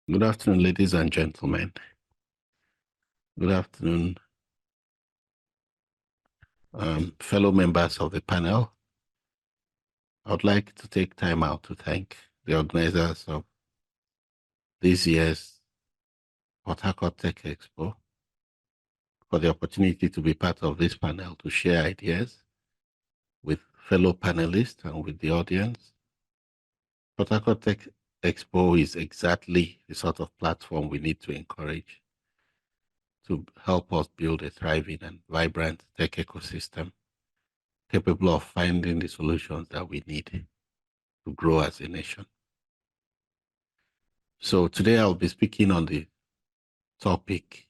Good afternoon, ladies and gentlemen. Good afternoon, fellow members of the panel. I would like to take time out to thank the organizers of this year's Port Harcourt Tech Expo for the opportunity to be part of this panel to share ideas with fellow panelists and with the audience. Port Harcourt Tech Expo is exactly the sort of platform we need to encourage to help us build a thriving and vibrant tech ecosystem capable of finding the solutions that we need to grow as a nation. So today I'll be speaking on the topic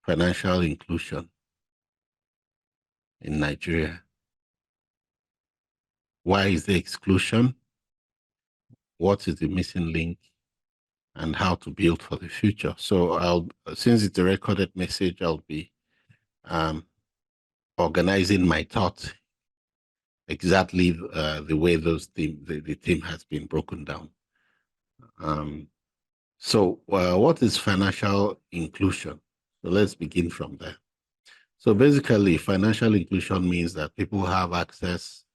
financial inclusion in Nigeria. Why is the exclusion? What is the missing link? And how to build for the future. So since it's a recorded message, I'll be organizing my thoughts exactly the way the theme has been broken down. What is financial inclusion? So let's begin from there. So basically, financial inclusion means that people have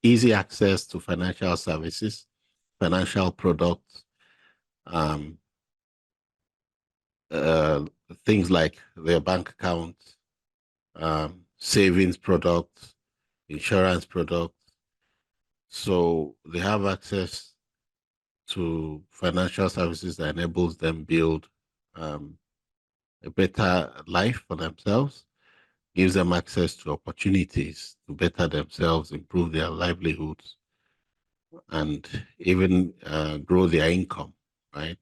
easy access to financial services, financial products, things like their bank account, savings products, insurance products. So they have access to financial services that enables them build a better life for themselves, gives them access to opportunities to better themselves, improve their livelihoods, and even grow their income, right?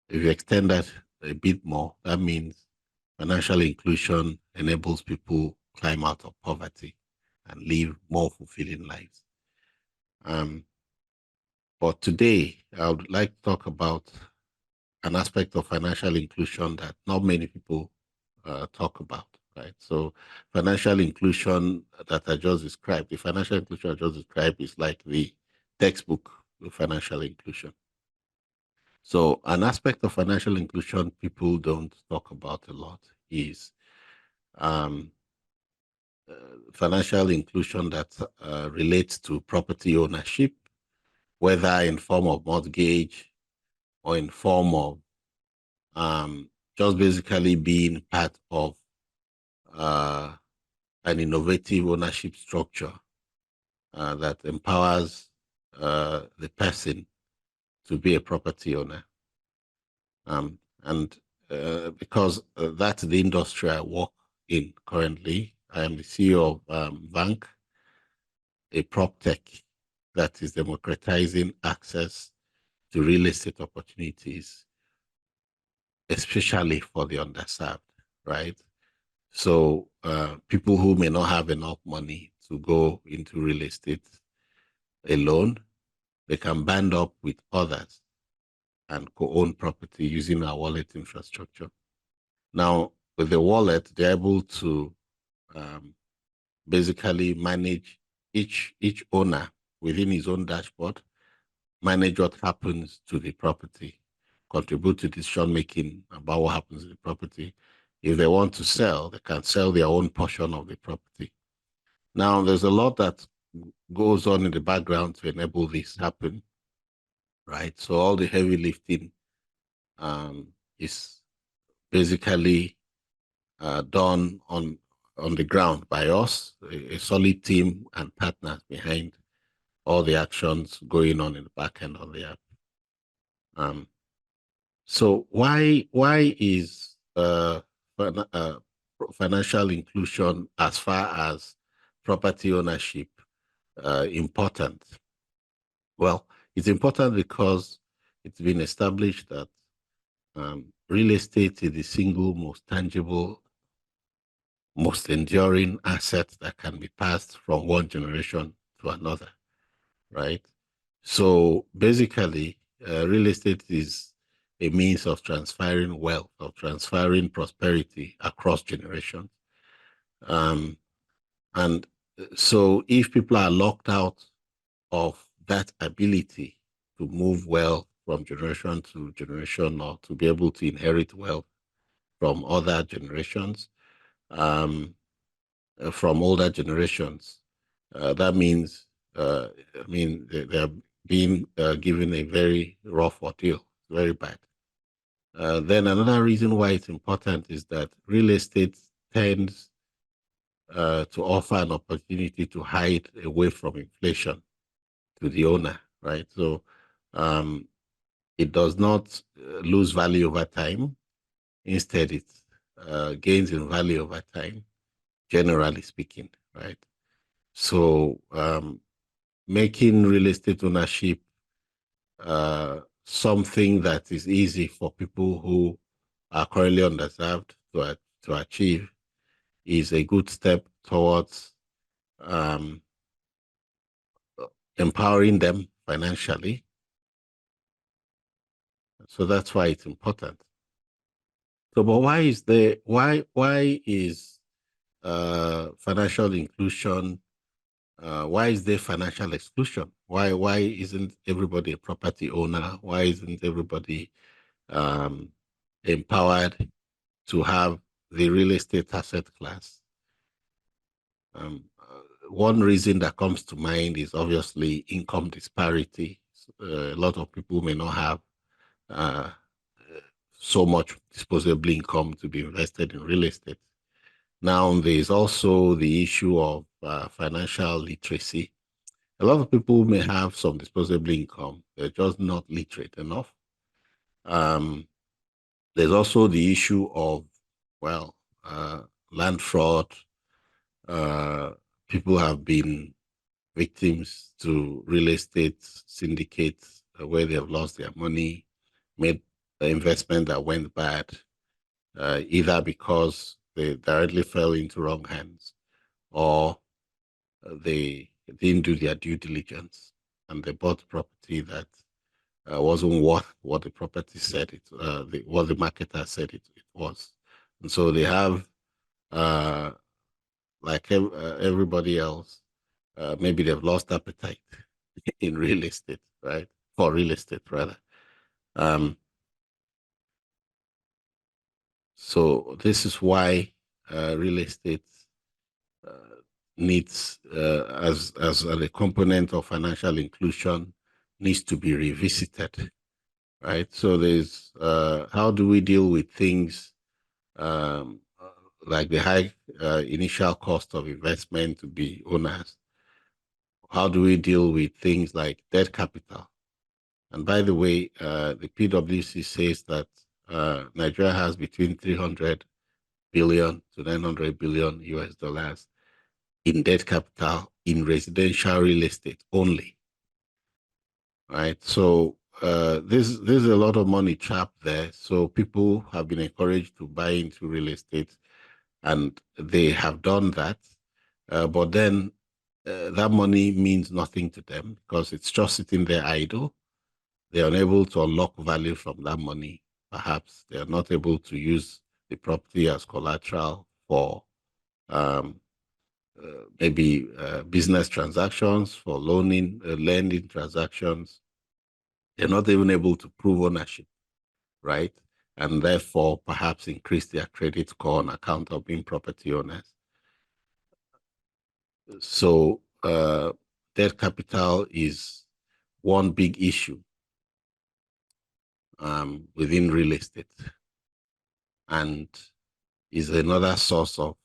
If you extend that a bit more, that means financial inclusion enables people climb out of poverty and live more fulfilling lives. But today, I would like to talk about an aspect of financial inclusion that not many people talk about, right? So financial inclusion that I just described, the financial inclusion I just described is like the textbook of financial inclusion. So an aspect of financial inclusion people don't talk about a lot is financial inclusion that relates to property ownership, whether in form of mortgage or in form of just basically being part of an innovative ownership structure that empowers the person to be a property owner. And because that's the industry I work in currently, I am the CEO of Bank, a prop tech that is democratizing access to real estate opportunities, especially for the underserved, right? So people who may not have enough money to go into real estate alone, they can band up with others and co-own property using our wallet infrastructure. Now, with the wallet, they're able to basically manage each owner within his own dashboard, manage what happens to the property, contribute to decision making about what happens to the property. If they want to sell, they can sell their own portion of the property. Now, there's a lot that goes on in the background to enable this happen, right? So all the heavy lifting is basically done on the ground by us, a solid team and partners behind all the actions going on in the back end of the app. So why is financial inclusion as far as property ownership important? Well, it's important because it's been established that real estate is the single most tangible, most enduring asset that can be passed from one generation to another, right? So basically, real estate is a means of transferring wealth, of transferring prosperity across generations. And so if people are locked out of that ability to move wealth from generation to generation or to be able to inherit wealth from other generations, um, from older generations. That means, I mean, they're being given a very rough ordeal, very bad. Then another reason why it's important is that real estate tends to offer an opportunity to hide away from inflation to the owner, right? So um, it does not lose value over time. Instead, it gains in value over time, generally speaking, right? So making real estate ownership something that is easy for people who are currently underserved to achieve is a good step towards um, empowering them financially. So that's why it's important. So, but why is financial inclusion? Why is there financial exclusion? Why isn't everybody a property owner? Why isn't everybody um, empowered to have the real estate asset class? One reason that comes to mind is obviously income disparity. A lot of people may not have uh, so much disposable income to be invested in real estate. Now, there's also the issue of financial literacy. A lot of people may have some disposable income, they're just not literate enough. Um, there's also the issue of, well, uh, land fraud. Uh, People have been victims to real estate syndicates where they have lost their money, made the investment that went bad, either because they directly fell into wrong hands or they didn't do their due diligence and they bought property that wasn't worth what the property said what the marketer said it was. And so they have, uh, like everybody else, maybe they've lost appetite in real estate, right? For real estate, rather. Um, so this is why real estate uh, needs, as a component of financial inclusion, needs to be revisited, right? So there's how do we deal with things um, like the high initial cost of investment to be owners? How do we deal with things like debt capital? And by the way, the PwC says that Nigeria has between 300 billion to 900 billion US dollars in debt capital in residential real estate only, right? So there's a lot of money trapped there. So people have been encouraged to buy into real estate, and they have done that. But then that money means nothing to them because it's just sitting there idle. They're unable to unlock value from that money. Perhaps they are not able to use the property as collateral for um, maybe business transactions, for lending transactions. They're not even able to prove ownership, right? And therefore, perhaps increase their credit score on account of being property owners. So, debt capital is one big issue within real estate and is another source of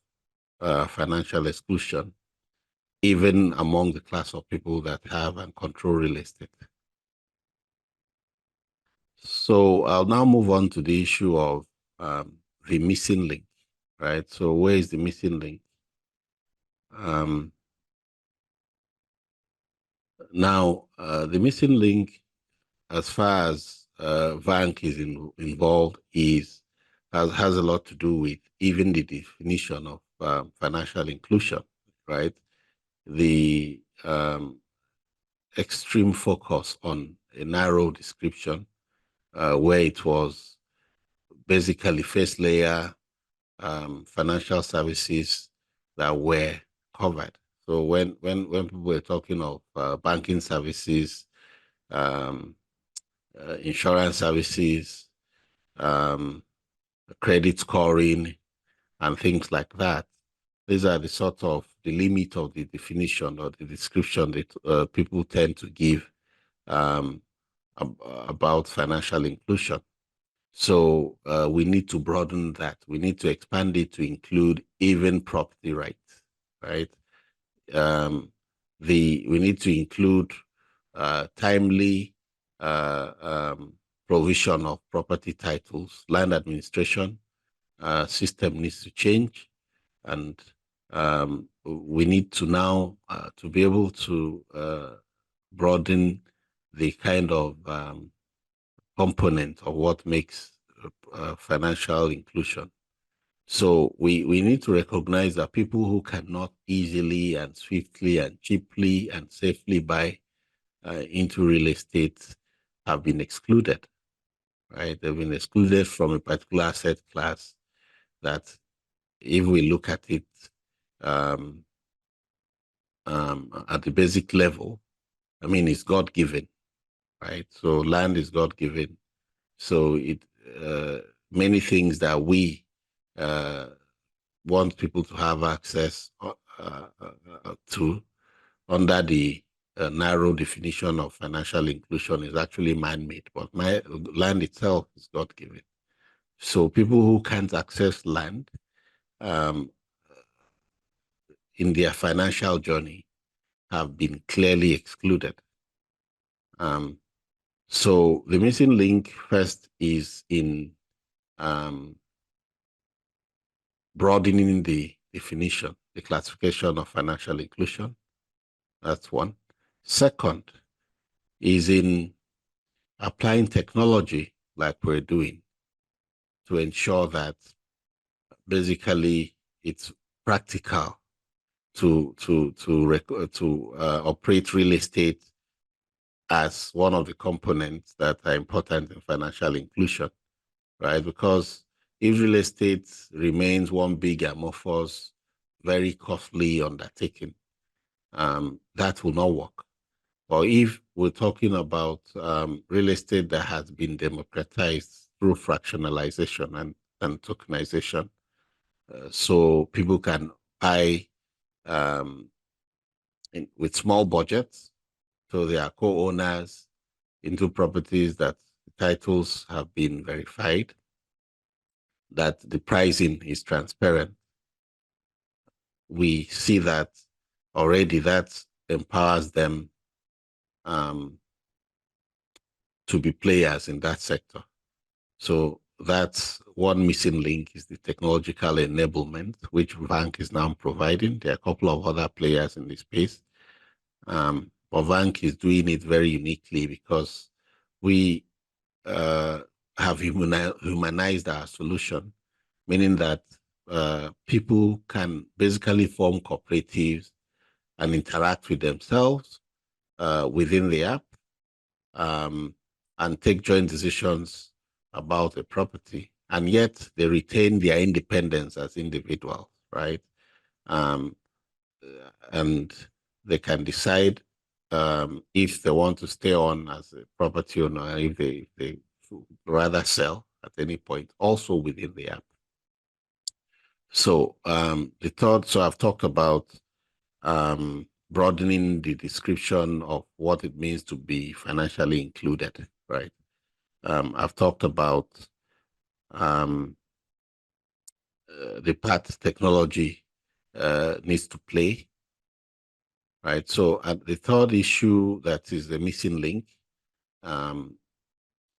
financial exclusion, even among the class of people that have and control real estate. So I'll now move on to the issue of the missing link, right? So where is the missing link? Um, the missing link, as far as bank is involved, has a lot to do with even the definition of financial inclusion, right? The extreme focus on a narrow description where it was basically first layer financial services that were covered. So when people were talking of banking services, um, insurance services, um, credit scoring, and things like that. These are the sort of the limit of the definition or the description that people tend to give um, about financial inclusion. So we need to broaden that. We need to expand it to include even property rights, right? Um, we need to include timely provision of property titles. Land administration system needs to change, and we need to now to be able to broaden the kind of component of what makes financial inclusion. So we need to recognize that people who cannot easily and swiftly and cheaply and safely buy into real estate have been excluded, right? They've been excluded from a particular asset class that, if we look at it um, at the basic level, I mean, it's God given, right? So land is God given. So it uh, many things that we uh, want people to have access to under the narrow definition of financial inclusion is actually man-made, but my land itself is God given. So people who can't access land um, in their financial journey have been clearly excluded. Um, so the missing link first is in um, broadening the definition, the classification of financial inclusion. That's one. Second is in applying technology like we're doing to ensure that basically it's practical to operate real estate as one of the components that are important in financial inclusion, right? Because if real estate remains one big amorphous, very costly undertaking, that will not work. Or if we're talking about real estate that has been democratized through fractionalization and tokenization, so people can buy um, with small budgets, so they are co-owners into properties that the titles have been verified, that the pricing is transparent. We see that already that empowers them um, to be players in that sector. So that's one missing link is the technological enablement, which Bank is now providing. There are a couple of other players in this space. But Bank is doing it very uniquely because we have humanized our solution, meaning that people can basically form cooperatives and interact with themselves within the app um, and take joint decisions about a property, and yet they retain their independence as individuals, right? Um, and they can decide if they want to stay on as a property owner, if they rather sell at any point, also within the app. So the third, so I've talked about broadening the description of what it means to be financially included, right? I've talked about um, the part technology needs to play, right? So the third issue that is the missing link um,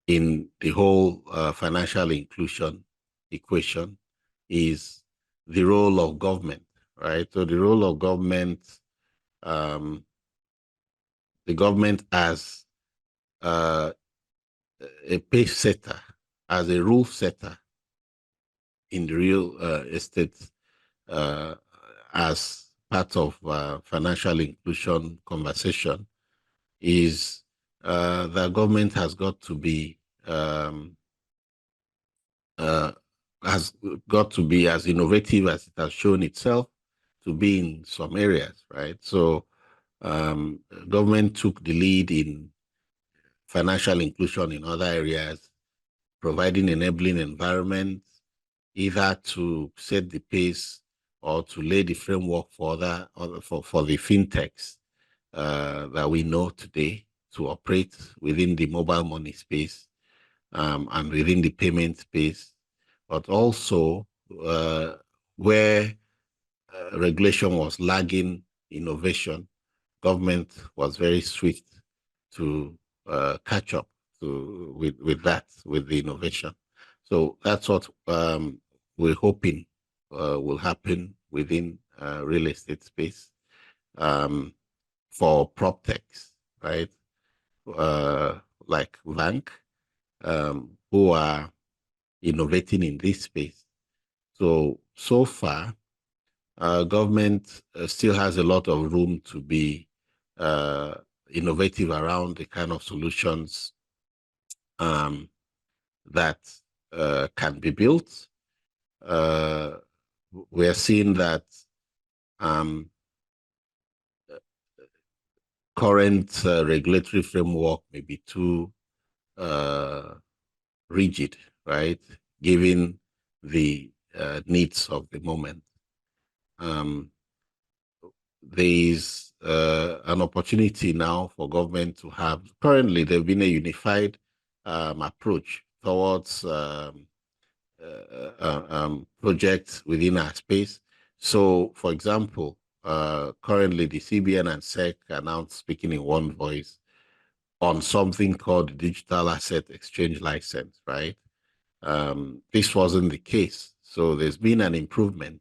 in the whole financial inclusion equation is the role of government, right? So the role of government, um, the government as uh, a pace setter, as a rule setter in the real estate uh, as part of financial inclusion conversation is the government has got to be um, uh, has got to be as innovative as it has shown itself to be in some areas, right? So government took the lead in financial inclusion in other areas, providing enabling environments, either to set the pace or to lay the framework for for the fintechs that we know today to operate within the mobile money space and within the payment space, but also where regulation was lagging innovation, government was very swift to catch up with that, with the innovation. So that's what we're hoping will happen within real estate space for prop techs, right? Like Bank, who are innovating in this space. So far, government still has a lot of room to be uh, innovative around the kind of solutions um, that can be built. Uh, we're seeing that um, current regulatory framework may be too uh, rigid, right? Given the needs of the moment. Um, there is an opportunity now for government to have, currently there's been a unified approach towards projects within our space. So, for example, currently the CBN and SEC are now speaking in one voice on something called the Digital Asset Exchange License, right? This wasn't the case. So there's been an improvement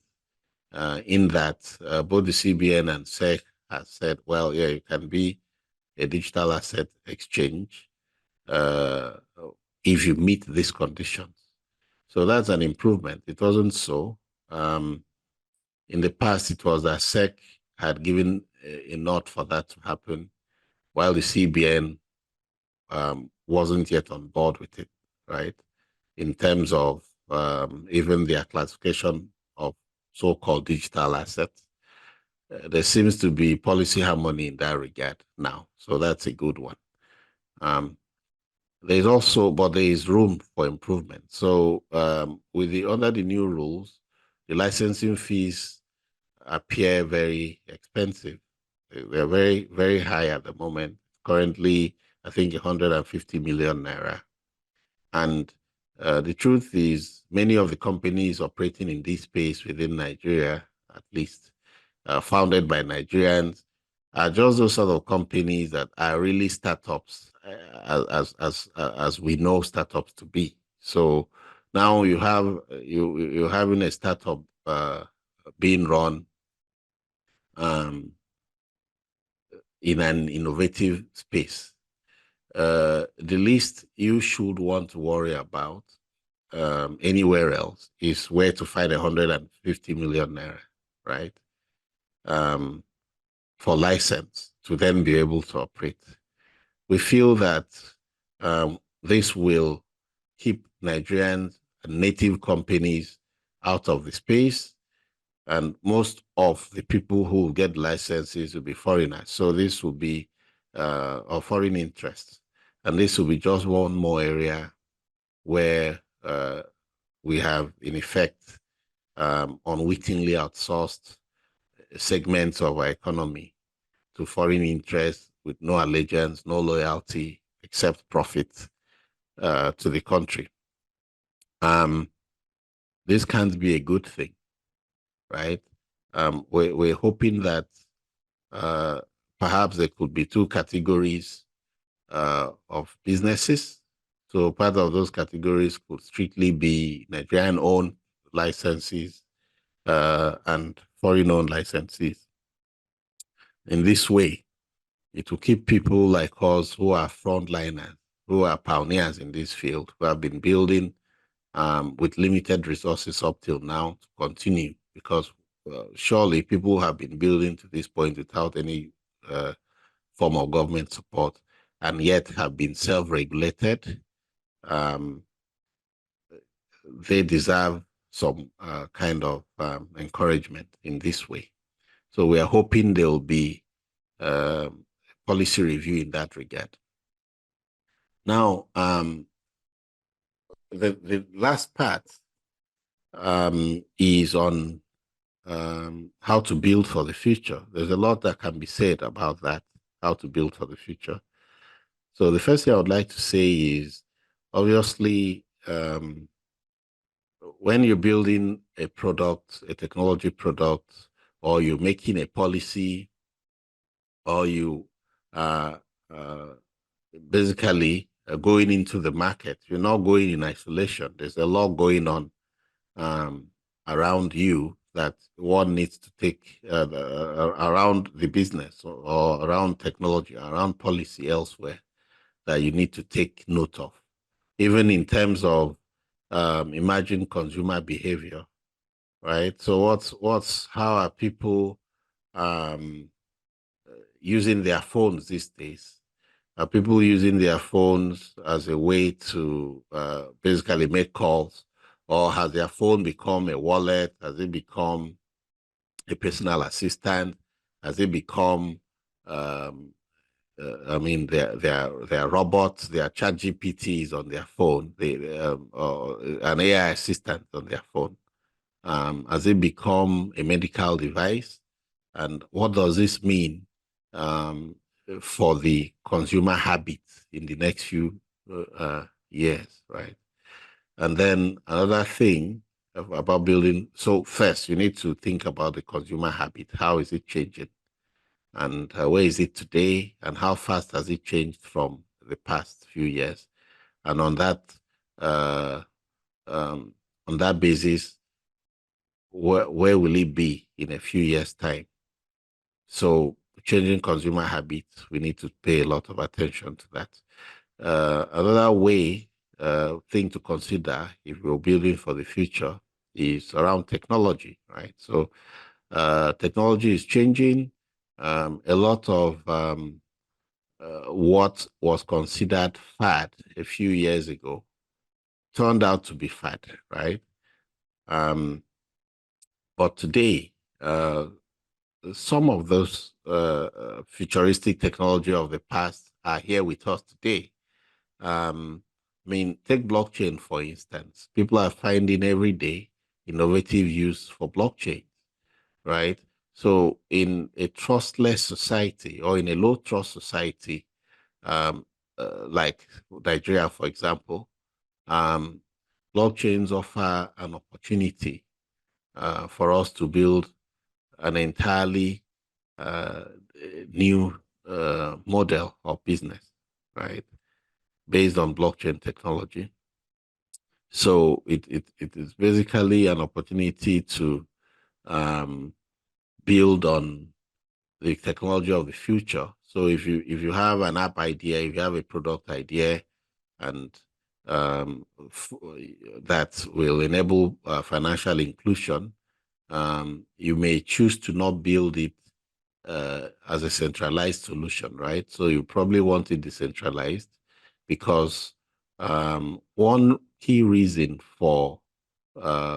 in that both the CBN and SEC has said, well, yeah, you can be a digital asset exchange uh, if you meet these conditions. So that's an improvement. It wasn't so. In the past, it was that SEC had given a nod for that to happen, while the CBN wasn't yet on board with it, right? In terms of even their classification of so-called digital assets. There seems to be policy harmony in that regard now. So that's a good one. There's also, but there is room for improvement. So under the new rules, the licensing fees appear very expensive. They're very, very high at the moment. Currently, I think 150 million naira. And the truth is, many of the companies operating in this space within Nigeria, at least, founded by Nigerians, are just those sort of companies that are really startups, as we know startups to be. So now you're having a startup being run um, in an innovative space. The least you should want to worry about anywhere else is where to find 150 million naira, right? Um, for license to then be able to operate. We feel that this will keep Nigerians and native companies out of the space, and most of the people who get licenses will be foreigners. So this will be of foreign interest, and this will be just one more area where we have, in effect, unwittingly outsourced segments of our economy to foreign interests with no allegiance, no loyalty, except profit to the country. This can't be a good thing, right? We're hoping that perhaps there could be two categories of businesses. So part of those categories could strictly be Nigerian-owned licenses and foreign-owned licenses. In this way, it will keep people like us who are frontliners, who are pioneers in this field, who have been building with limited resources up till now to continue, because surely people have been building to this point without any form of government support and yet have been self-regulated. They deserve some kind of encouragement in this way. So we are hoping there will be policy review in that regard. Now, the last part is on how to build for the future. There's a lot that can be said about that, how to build for the future. So the first thing I would like to say is, obviously, when you're building a product, a technology product, or you're making a policy, or you uh, uh, basically going into the market, you're not going in isolation. There's a lot going on um, around you that one needs to take around the business, or around technology, around policy elsewhere, that you need to take note of, even in terms of imagine consumer behavior, right? So how are people um, using their phones these days? Are people using their phones as a way to basically make calls, or has their phone become a wallet? Has it become a personal assistant? Has it become I mean, they're robots, they are chat GPTs on their phone, or an AI assistant on their phone. Has it become a medical device? And what does this mean um, for the consumer habits in the next few years, right? And then another thing about building, so first you need to think about the consumer habit. How is it changing? And where is it today? And how fast has it changed from the past few years? And uh, um, on that basis, where will it be in a few years' time? So changing consumer habits, we need to pay a lot of attention to that. Another thing to consider if we're building for the future is around technology, right? So technology is changing. A lot of what was considered fad a few years ago turned out to be fad, right? Um, but today, some of those futuristic technology of the past are here with us today. I mean, take blockchain, for instance. People are finding every day innovative use for blockchain, right? So, in a trustless society, or in a low trust society, um, like Nigeria, for example, um, blockchains offer an opportunity for us to build an entirely uh, new model of business, right, based on blockchain technology. So it is basically an opportunity to um, build on the technology of the future. So if you have an app idea, if you have a product idea, and um, that will enable financial inclusion, you may choose to not build it as a centralized solution, right? So you probably want it decentralized, because one key reason for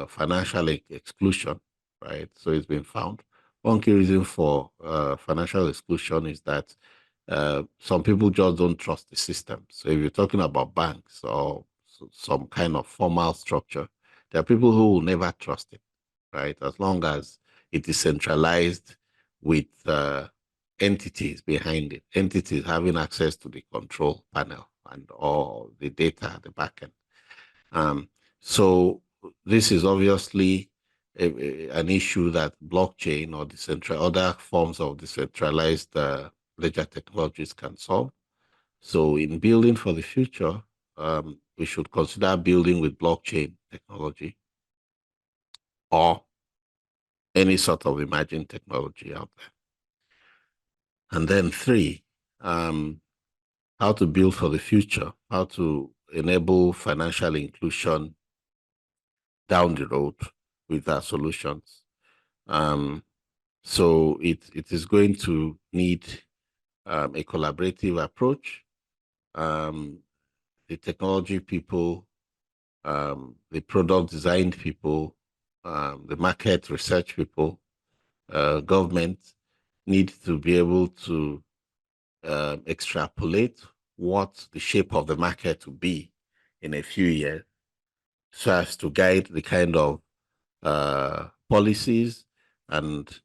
financial exclusion, right? So it's been found. One key reason for financial exclusion is that some people just don't trust the system. So if you're talking about banks or some kind of formal structure, there are people who will never trust it, right? As long as it is centralized with entities behind it, entities having access to the control panel and all the data at the back end. Um, so this is obviously an issue that blockchain or other forms of decentralized ledger technologies can solve. So in building for the future, we should consider building with blockchain technology, or any sort of emerging technology out there. And then three, um, how to build for the future, how to enable financial inclusion down the road with our solutions. Um, so it is going to need a collaborative approach. Um, the technology people, the product design people, the market research people, government need to be able to extrapolate what the shape of the market will be in a few years, so as to guide the kind of policies and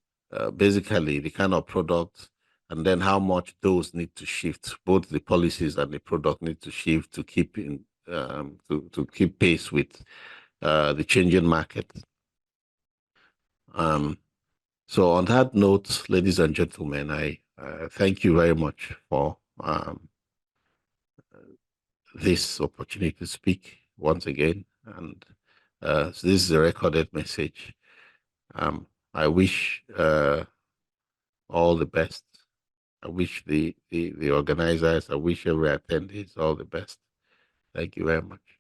basically the kind of products, and then how much those need to shift. Both the policies and the product need to shift to keep in to keep pace with the changing market. So on that note, ladies and gentlemen, I thank you very much for this opportunity to speak once again. And so this is a recorded message. I wish all the best. I wish the organizers, I wish every attendees all the best. Thank you very much.